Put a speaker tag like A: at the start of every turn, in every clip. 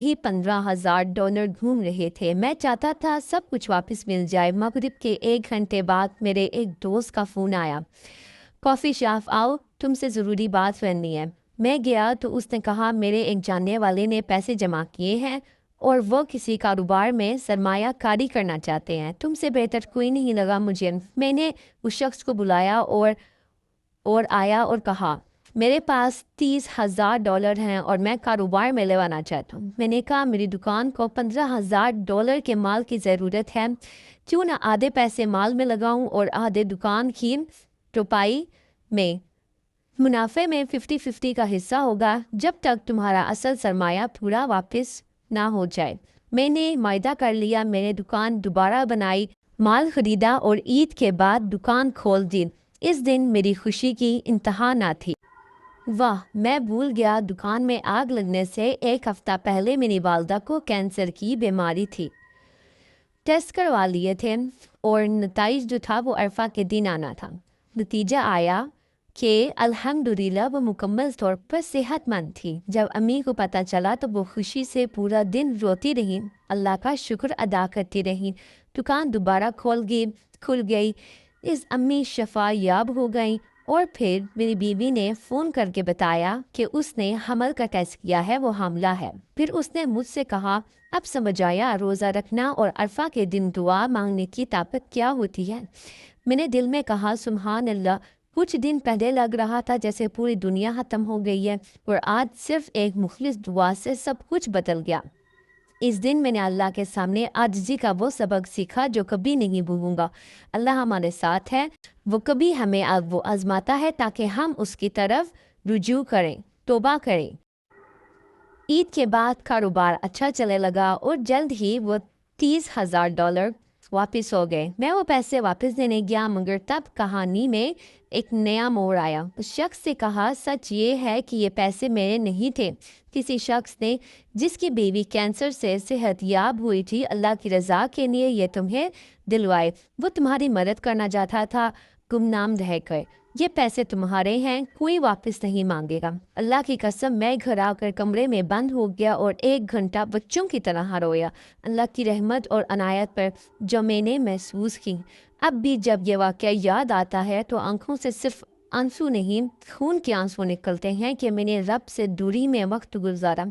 A: ही $15,000 घूम रहे थे। मैं चाहता था सब कुछ वापस मिल जाए। मगरिब के 1 घंटे बाद मेरे एक दोस्त का फ़ोन आया, कॉफ़ी शॉप आओ, तुमसे ज़रूरी बात करनी है। मैं गया तो उसने कहा मेरे एक जानने वाले ने पैसे जमा किए हैं और वो किसी कारोबार में सरमाया कारी करना चाहते हैं। तुमसे बेहतर कोई नहीं लगा मुझे। मैंने उस शख्स को बुलाया और आया और कहा मेरे पास $30,000 हैं और मैं कारोबार में लगाना चाहता हूँ। मैंने कहा मेरी दुकान को $15,000 के माल की ज़रूरत है, क्यों ना आधे पैसे माल में लगाऊं और आधे दुकान की रुपाई में। मुनाफे में 50-50 का हिस्सा होगा जब तक तुम्हारा असल सरमाया पूरा वापस ना हो जाए। मैंने मायदा कर लिया। मैंने दुकान दोबारा बनाई, माल खरीदा और ईद के बाद दुकान खोल दी। इस दिन मेरी खुशी की इंतहा ना थी। वाह, मैं भूल गया दुकान में आग लगने से 1 हफ्ता पहले मेरी वालदा को कैंसर की बीमारी थी। टेस्ट करवा लिए थे और नतीजा जो था वो अरफा के दिन आना था। नतीजा आया कि अल्हम्दुलिल्लाह वो मुकम्मल तौर पर सेहतमंद थी। जब अम्मी को पता चला तो वो खुशी से पूरा दिन रोती रही, अल्लाह का शुक्र अदा करती रही। दुकान दोबारा खुल गई। इस अम्मी शफा याब हो गई और फिर मेरी बीवी ने फ़ोन करके बताया कि उसने हमल का टेस्ट किया है, वो हामला है। फिर उसने मुझसे कहा अब समझ आया रोज़ा रखना और अरफा के दिन दुआ मांगने की ताकत क्या होती है। मैंने दिल में कहा सुभान अल्लाह, कुछ दिन पहले लग रहा था जैसे पूरी दुनिया ख़त्म हो गई है और आज सिर्फ एक मुखलिस दुआ से सब कुछ बदल गया। इस दिन मैंने अल्लाह के सामने आजिज़ी का वो सबक सीखा जो कभी नहीं भूलूंगा। अल्लाह हमारे साथ है, वो कभी हमें वो आजमाता है ताकि हम उसकी तरफ रुजू करें, तौबा करें। ईद के बाद कारोबार अच्छा चलने लगा और जल्द ही वो $30,000 वापस हो गए। मैं वो पैसे वापस देने गया मगर तब कहानी में एक नया मोड़ आया। उस शख्स से कहा सच ये है कि ये पैसे मेरे नहीं थे, किसी शख्स ने जिसकी बीवी कैंसर से सेहतयाब हुई थी अल्लाह की रज़ा के लिए ये तुम्हें दिलवाए। वो तुम्हारी मदद करना चाहता था गुमनाम रहकर। ये पैसे तुम्हारे हैं, कोई वापस नहीं मांगेगा। अल्लाह की कसम, मैं घर आकर कमरे में बंद हो गया और 1 घंटा बच्चों की तरह रोया अल्लाह की रहमत और अनायत पर जो मैंने महसूस की। अब भी जब ये वाक़या याद आता है तो आंखों से सिर्फ आंसू नहीं खून के आंसू निकलते हैं कि मैंने रब से दूरी में वक्त गुजारा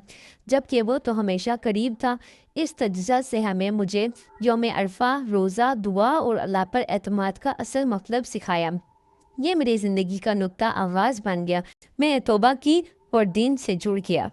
A: जबकि वो तो हमेशा करीब था। इस तजज़ा से हमें मुझे यौम अरफा, रोज़ा, दुआ और अल्लाह पर एतमाद का असल मतलब सिखाया। ये मेरी ज़िंदगी का नुक्ता आगाज़ बन गया। मैं तौबा की और दीन से जुड़ गया।